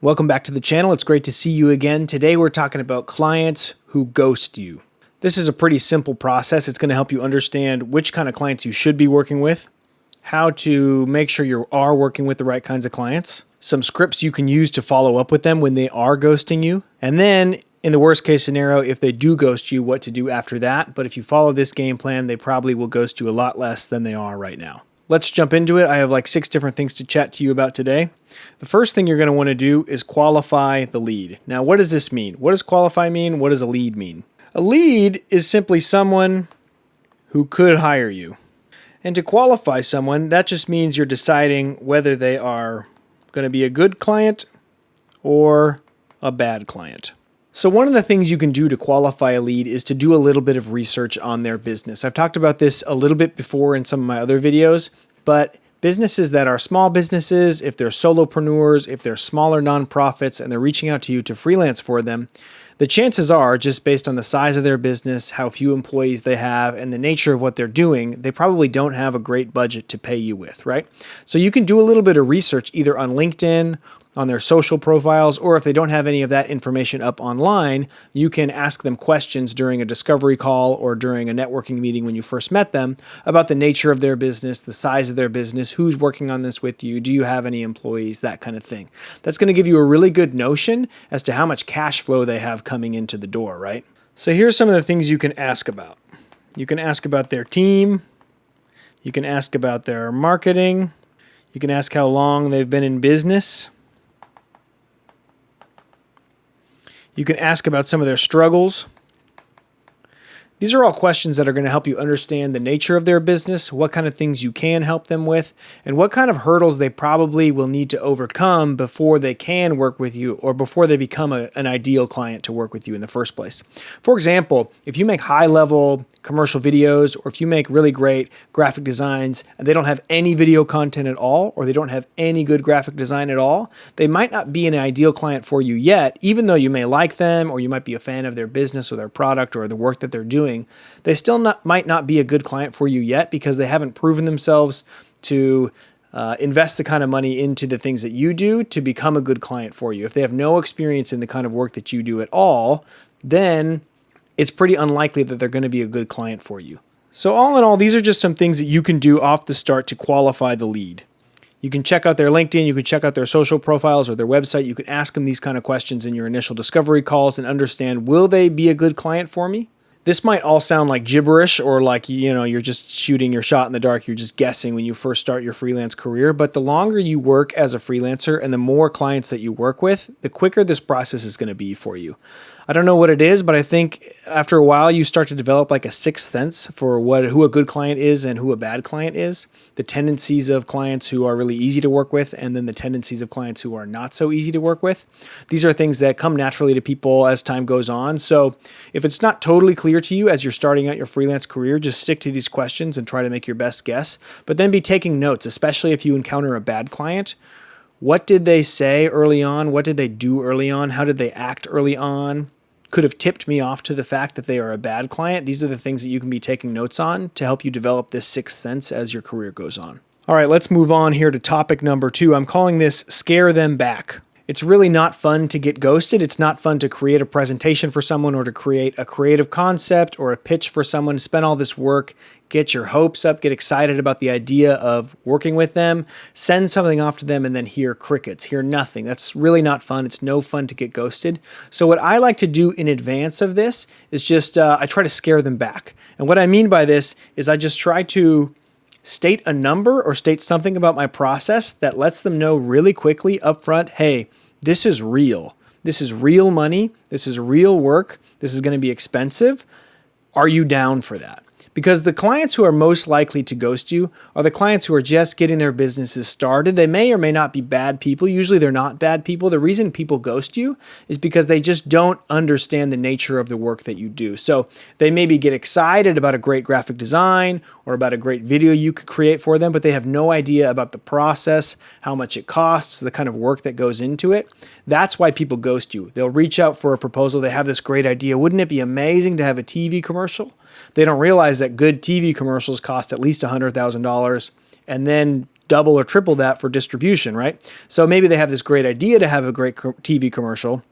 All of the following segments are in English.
Welcome back to the channel. It's great to see you again. Today we're talking about clients who ghost you. This is a pretty simple process. It's going to help you understand which kind of clients you should be working with, how to make sure you are working with the right kinds of clients, some scripts you can use to follow up with them when they are ghosting you, and then in the worst case scenario, if they do ghost you, what to do after that. But if you follow this game plan, they probably will ghost you a lot less than they are right now. Let's jump into it. I have like 6 different things to chat to you about today. The first thing you're going to want to do is qualify the lead. Now, what does this mean? What does qualify mean? What does a lead mean? A lead is simply someone who could hire you. And to qualify someone, that just means you're deciding whether they are going to be a good client or a bad client. So one of the things you can do to qualify a lead is to do a little bit of research on their business. I've talked about this a little bit before in some of my other videos, but businesses that are small businesses, if they're solopreneurs, if they're smaller nonprofits and they're reaching out to you to freelance for them, the chances are, just based on the size of their business, how few employees they have, and the nature of what they're doing, they probably don't have a great budget to pay you with, right? So you can do a little bit of research either on LinkedIn, on their social profiles, or if they don't have any of that information up online, you can ask them questions during a discovery call or during a networking meeting when you first met them about the nature of their business, the size of their business, who's working on this with you, do you have any employees, that kind of thing. That's going to give you a really good notion as to how much cash flow they have coming into the door, right? So here's some of the things you can ask about. You can ask about their team. You can ask about their marketing. You can ask how long they've been in business. You can ask about some of their struggles. These are all questions that are going to help you understand the nature of their business, what kind of things you can help them with, and what kind of hurdles they probably will need to overcome before they can work with you or before they become an ideal client to work with you in the first place. For example, if you make high-level commercial videos or if you make really great graphic designs and they don't have any video content at all or they don't have any good graphic design at all, they might not be an ideal client for you yet, even though you may like them or you might be a fan of their business or their product or the work that they're doing. They still might not be a good client for you yet because they haven't proven themselves to invest the kind of money into the things that you do to become a good client for you. If they have no experience in the kind of work that you do at all, then it's pretty unlikely that they're going to be a good client for you. So all in all, these are just some things that you can do off the start to qualify the lead. You can check out their LinkedIn, you can check out their social profiles or their website. You can ask them these kind of questions in your initial discovery calls and understand, will they be a good client for me? This might all sound like gibberish or like, you're just shooting your shot in the dark. You're just guessing when you first start your freelance career. But the longer you work as a freelancer and the more clients that you work with, the quicker this process is going to be for you. I don't know what it is, but I think after a while you start to develop like a sixth sense for who a good client is and who a bad client is. The tendencies of clients who are really easy to work with and then the tendencies of clients who are not so easy to work with. These are things that come naturally to people as time goes on. So if it's not totally clear to you as you're starting out your freelance career, just stick to these questions and try to make your best guess, but then be taking notes, especially if you encounter a bad client. What did they say early on? What did they do early on? How did they act early on? Could have tipped me off to the fact that they are a bad client. These are the things that you can be taking notes on to help you develop this sixth sense as your career goes on. All right, let's move on here to topic number 2. I'm calling this Scare Them Back. It's really not fun to get ghosted. It's not fun to create a presentation for someone or to create a creative concept or a pitch for someone, spend all this work, get your hopes up, get excited about the idea of working with them, send something off to them, and then hear crickets, hear nothing. That's really not fun. It's no fun to get ghosted. So what I like to do in advance of this is just I try to scare them back. And what I mean by this is I just try to state a number or state something about my process that lets them know really quickly up front, hey, this is real. This is real money. This is real work. This is going to be expensive. Are you down for that? Because the clients who are most likely to ghost you are the clients who are just getting their businesses started. They may or may not be bad people. Usually they're not bad people. The reason people ghost you is because they just don't understand the nature of the work that you do. So they maybe get excited about a great graphic design or about a great video you could create for them, but they have no idea about the process, how much it costs, the kind of work that goes into it. That's why people ghost you. They'll reach out for a proposal. They have this great idea. Wouldn't it be amazing to have a TV commercial? They don't realize that good TV commercials cost at least $100,000. And then double or triple that for distribution, right? So maybe they have this great idea to have a great TV commercial,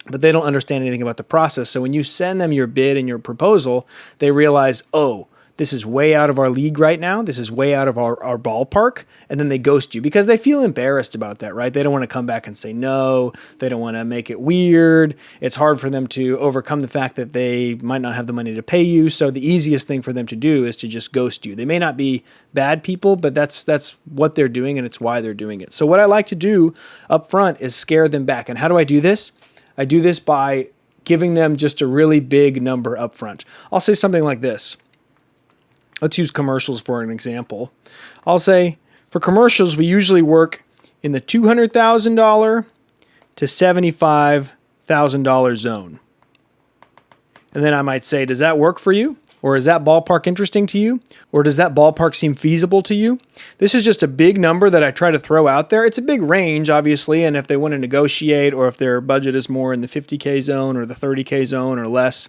but they don't understand anything about the process. So when you send them your bid and your proposal, they realize, oh, this is way out of our league right now. This is way out of our ballpark. And then they ghost you because they feel embarrassed about that, right? They don't want to come back and say no. They don't want to make it weird. It's hard for them to overcome the fact that they might not have the money to pay you. So the easiest thing for them to do is to just ghost you. They may not be bad people, but that's what they're doing and it's why they're doing it. So what I like to do up front is scare them back. And how do I do this? I do this by giving them just a really big number up front. I'll say something like this. Let's use commercials for an example. I'll say, for commercials, we usually work in the $200,000 to $75,000 zone. And then I might say, does that work for you? Or is that ballpark interesting to you? Or does that ballpark seem feasible to you? This is just a big number that I try to throw out there. It's a big range, obviously, and if they want to negotiate or if their budget is more in the 50K zone or the 30K zone or less,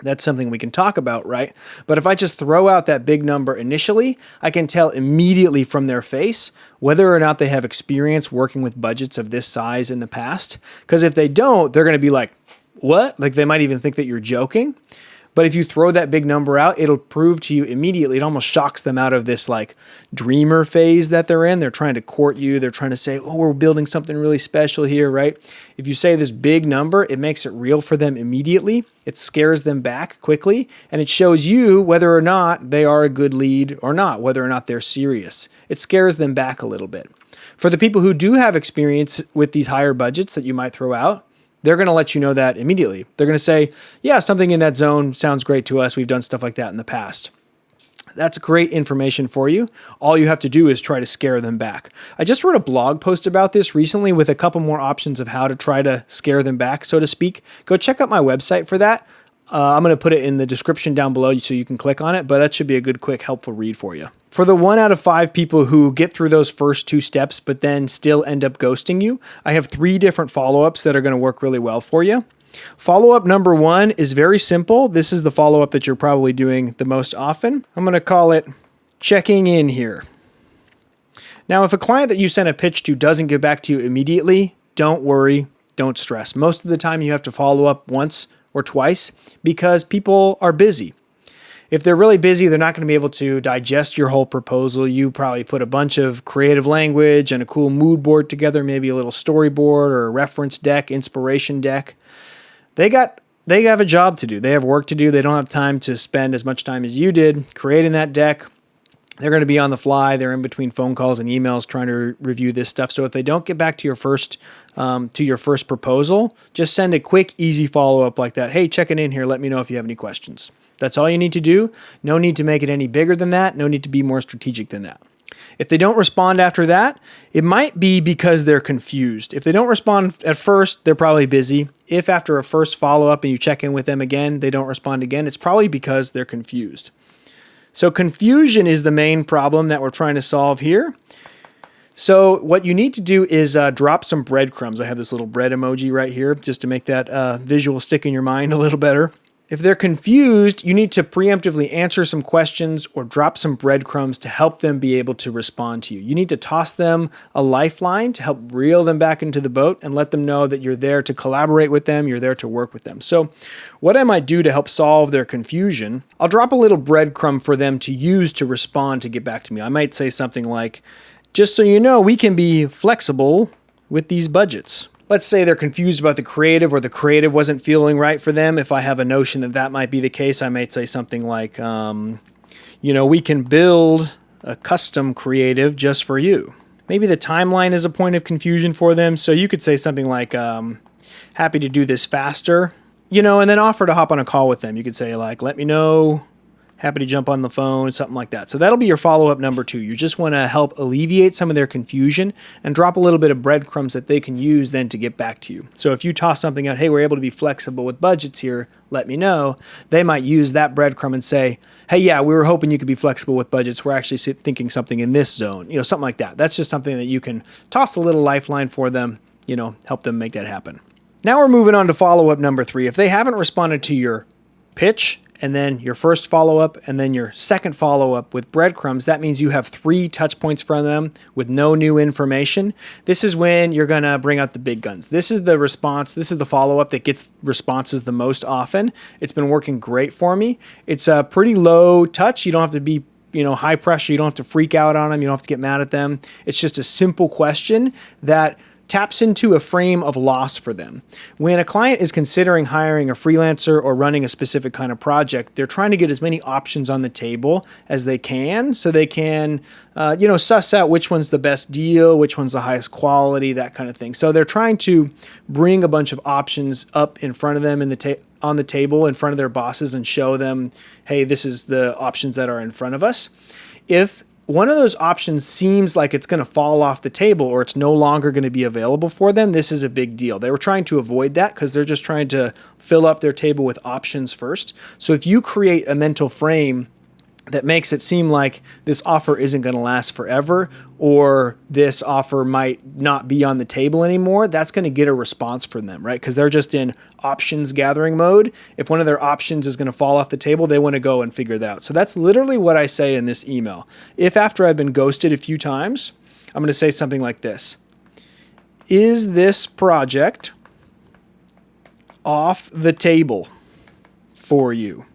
that's something we can talk about, right? But if I just throw out that big number initially, I can tell immediately from their face whether or not they have experience working with budgets of this size in the past. Because if they don't, they're going to be like, what? Like they might even think that you're joking. But if you throw that big number out, it'll prove to you immediately. It almost shocks them out of this like dreamer phase that they're in. They're trying to court you. They're trying to say, oh, we're building something really special here, right? If you say this big number, it makes it real for them immediately. It scares them back quickly. And it shows you whether or not they are a good lead or not, whether or not they're serious. It scares them back a little bit. For the people who do have experience with these higher budgets that you might throw out, they're going to let you know that immediately. They're going to say, yeah, something in that zone sounds great to us. We've done stuff like that in the past. That's great information for you. All you have to do is try to scare them back. I just wrote a blog post about this recently with a couple more options of how to try to scare them back, so to speak. Go check out my website for that. I'm going to put it in the description down below so you can click on it, but that should be a good, quick, helpful read for you. For the 1 out of 5 people who get through those first 2 steps but then still end up ghosting you, I have 3 different follow-ups that are going to work really well for you. Follow-up number 1 is very simple. This is the follow-up that you're probably doing the most often. I'm going to call it checking in here. Now, if a client that you sent a pitch to doesn't get back to you immediately, don't worry, don't stress. Most of the time you have to follow up once or twice because people are busy. If they're really busy, they're not going to be able to digest your whole proposal. You probably put a bunch of creative language and a cool mood board together, maybe a little storyboard or a reference deck, inspiration deck. They have a job to do. They have work to do. They don't have time to spend as much time as you did creating that deck. They're going to be on the fly. They're in between phone calls and emails trying to review this stuff. So if they don't get back to your first proposal, just send a quick, easy follow-up like that. Hey, checking in here. Let me know if you have any questions. That's all you need to do. No need to make it any bigger than that. No need to be more strategic than that. If they don't respond after that, it might be because they're confused. If they don't respond at first, they're probably busy. If after a first follow-up and you check in with them again, they don't respond again, it's probably because they're confused. So confusion is the main problem that we're trying to solve here. So what you need to do is drop some breadcrumbs. I have this little bread emoji right here just to make that visual stick in your mind a little better. If they're confused, you need to preemptively answer some questions or drop some breadcrumbs to help them be able to respond to you. You need to toss them a lifeline to help reel them back into the boat and let them know that you're there to collaborate with them, you're there to work with them. So what I might do to help solve their confusion, I'll drop a little breadcrumb for them to use to respond to get back to me. I might say something like, just so you know, we can be flexible with these budgets. Let's say they're confused about the creative or the creative wasn't feeling right for them. If I have a notion that that might be the case, I might say something like, we can build a custom creative just for you. Maybe the timeline is a point of confusion for them. So you could say something like, happy to do this faster, and then offer to hop on a call with them. You could say like, let me know. Happy to jump on the phone, something like that. So that'll be your follow-up number 2. You just want to help alleviate some of their confusion and drop a little bit of breadcrumbs that they can use then to get back to you. So if you toss something out, hey, we're able to be flexible with budgets here, let me know. They might use that breadcrumb and say, hey, yeah, we were hoping you could be flexible with budgets. We're actually thinking something in this zone, something like that. That's just something that you can toss a little lifeline for them, help them make that happen. Now we're moving on to follow-up number 3. If they haven't responded to your pitch, and then your first follow-up, and then your second follow-up with breadcrumbs. That means you have 3 touch points from them with no new information. This is when you're going to bring out the big guns. This is the response. This is the follow-up that gets responses the most often. It's been working great for me. It's a pretty low touch. You don't have to be high pressure. You don't have to freak out on them. You don't have to get mad at them. It's just a simple question that taps into a frame of loss for them. When a client is considering hiring a freelancer or running a specific kind of project, they're trying to get as many options on the table as they can so they can, suss out which one's the best deal, which one's the highest quality, that kind of thing. So they're trying to bring a bunch of options up in front of them on the table in front of their bosses and show them, hey, this is the options that are in front of us. If one of those options seems like it's going to fall off the table or it's no longer going to be available for them, this is a big deal. They were trying to avoid that because they're just trying to fill up their table with options first. So if you create a mental frame that makes it seem like this offer isn't going to last forever or this offer might not be on the table anymore, that's going to get a response from them, right? Because they're just in options gathering mode. If one of their options is going to fall off the table, they want to go and figure that out. So that's literally what I say in this email. If after I've been ghosted a few times, I'm going to say something like this. Is this project off the table for you?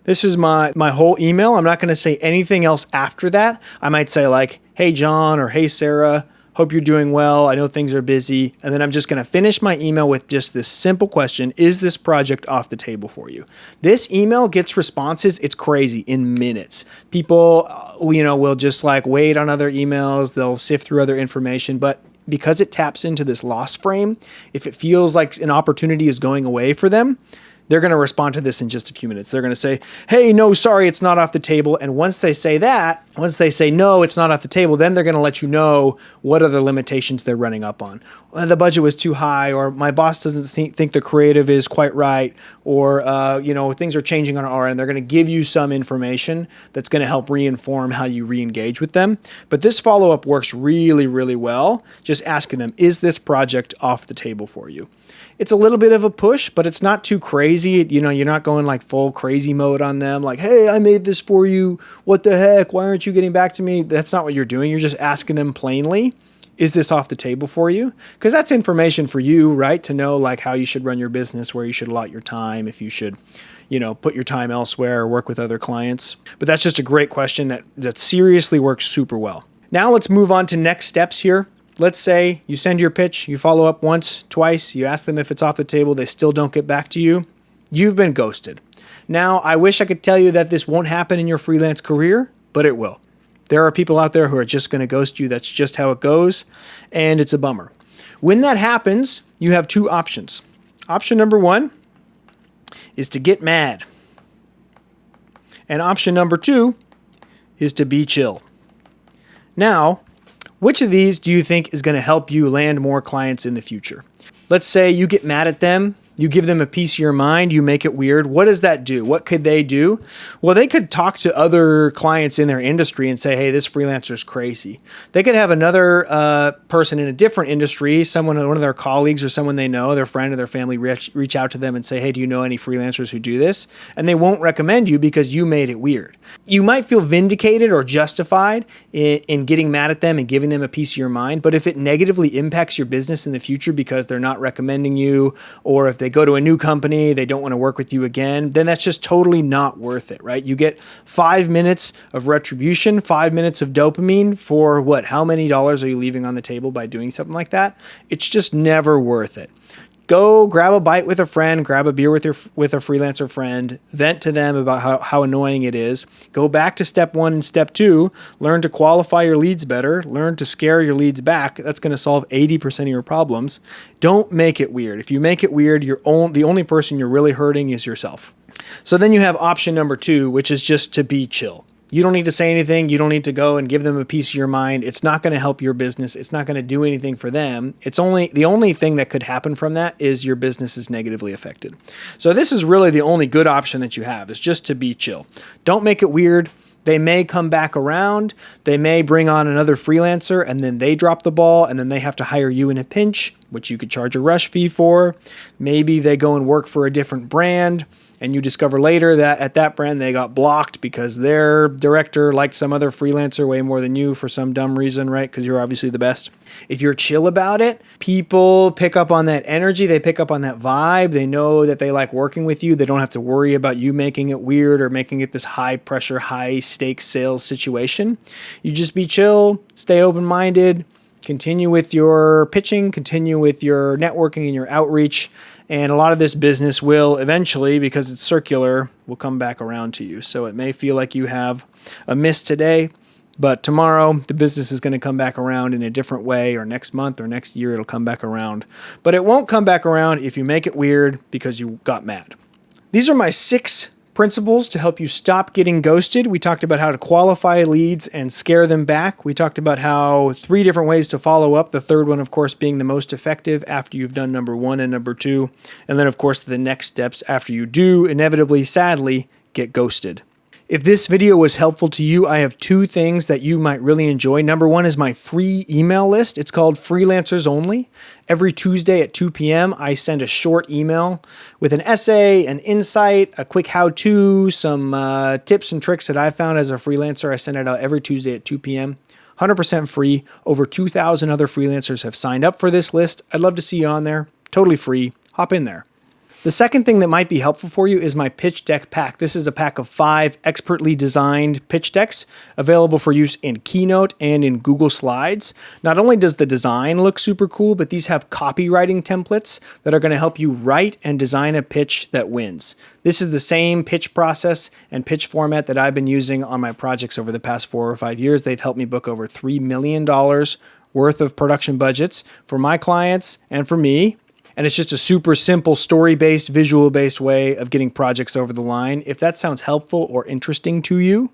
This is my whole email. I'm not going to say anything else after that. I might say like, hey, John, or hey, Sarah, hope you're doing well. I know things are busy. And then I'm just going to finish my email with just this simple question. Is this project off the table for you? This email gets responses. It's crazy in minutes. People, will just like wait on other emails. They'll sift through other information, but because it taps into this loss frame, if it feels like an opportunity is going away for them, they're going to respond to this in just a few minutes. They're going to say, hey, no, sorry, it's not off the table. And once they say that, once they say, no, it's not off the table, then they're going to let you know what other limitations they're running up on. Well, the budget was too high, or my boss doesn't think the creative is quite right, or, things are changing on our end. They're going to give you some information that's going to help reinform how you re-engage with them. But this follow-up works really, really well. Just asking them, is this project off the table for you? It's a little bit of a push, but it's not too crazy. You're not going like full crazy mode on them. Like, hey, I made this for you. What the heck? Why aren't you getting back to me? That's not what you're doing. You're just asking them plainly, is this off the table for you? Because that's information for you, right? To know like how you should run your business, where you should allot your time, if you should, put your time elsewhere or work with other clients. But that's just a great question that seriously works super well. Now let's move on to next steps here. Let's say you send your pitch, you follow up once, twice, you ask them if it's off the table, they still don't get back to you. You've been ghosted. Now, I wish I could tell you that this won't happen in your freelance career, but it will. There are people out there who are just going to ghost you. That's just how it goes, and it's a bummer. When that happens, you have 2 options. Option number 1 is to get mad. And option number 2 is to be chill. Now, which of these do you think is going to help you land more clients in the future? Let's say you get mad at them. You give them a piece of your mind, you make it weird. What does that do? What could they do? Well, they could talk to other clients in their industry and say, hey, this freelancer's crazy. They could have another person in a different industry, one of their colleagues or someone they know, their friend or their family, reach out to them and say, hey, do you know any freelancers who do this? And they won't recommend you because you made it weird. You might feel vindicated or justified in getting mad at them and giving them a piece of your mind, but if it negatively impacts your business in the future because they're not recommending you, or if they go to a new company, they don't want to work with you again, then that's just totally not worth it, right? You get 5 minutes of retribution, 5 minutes of dopamine for what? How many dollars are you leaving on the table by doing something like that? It's just never worth it. Go grab a bite with a friend, grab a beer with a freelancer friend, vent to them about how annoying it is. Go back to step 1 and step 2, learn to qualify your leads better, learn to scare your leads back. That's going to solve 80% of your problems. Don't make it weird. If you make it weird, the only person you're really hurting is yourself. So then you have option number 2, which is just to be chill. You don't need to say anything. You don't need to go and give them a piece of your mind. It's not going to help your business. It's not going to do anything for them. The only thing that could happen from that is your business is negatively affected. So this is really the only good option that you have, is just to be chill. Don't make it weird. They may come back around. They may bring on another freelancer and then they drop the ball and then they have to hire you in a pinch. which you could charge a rush fee for. Maybe they go and work for a different brand, and you discover later that at that brand they got blocked because their director liked some other freelancer way more than you for some dumb reason, right? Because you're obviously the best. If you're chill about it, people pick up on that energy. They pick up on that vibe. They know that they like working with you. They don't have to worry about you making it weird or making it this high pressure, high stakes sales situation. You just be chill, stay open-minded, continue with your pitching, continue with your networking and your outreach. And a lot of this business will eventually, because it's circular, will come back around to you. So it may feel like you have a miss today, but tomorrow the business is going to come back around in a different way, or next month or next year it'll come back around. But it won't come back around if you make it weird because you got mad. These are my 6 principles to help you stop getting ghosted. We talked about how to qualify leads and scare them back. We talked about how 3 different ways to follow up. The third one, of course, being the most effective after you've done number 1 and number 2. And then, of course, the next steps after you do inevitably, sadly, get ghosted. If this video was helpful to you, I have 2 things that you might really enjoy. Number 1 is my free email list. It's called Freelancers Only. Every Tuesday at 2 p.m., I send a short email with an essay, an insight, a quick how-to, some tips and tricks that I found as a freelancer. I send it out every Tuesday at 2 p.m. 100% free. Over 2,000 other freelancers have signed up for this list. I'd love to see you on there. Totally free. Hop in there. The second thing that might be helpful for you is my pitch deck pack. This is a pack of 5 expertly designed pitch decks available for use in Keynote and in Google Slides. Not only does the design look super cool, but these have copywriting templates that are going to help you write and design a pitch that wins. This is the same pitch process and pitch format that I've been using on my projects over the past 4 or 5 years. They've helped me book over $3 million worth of production budgets for my clients and for me. And it's just a super simple story-based, visual-based way of getting projects over the line. If that sounds helpful or interesting to you,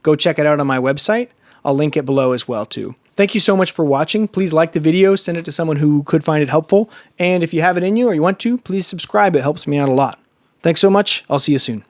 go check it out on my website. I'll link it below as well too. Thank you so much for watching. Please like the video, send it to someone who could find it helpful. And if you have it in you or you want to, please subscribe. It helps me out a lot. Thanks so much. I'll see you soon.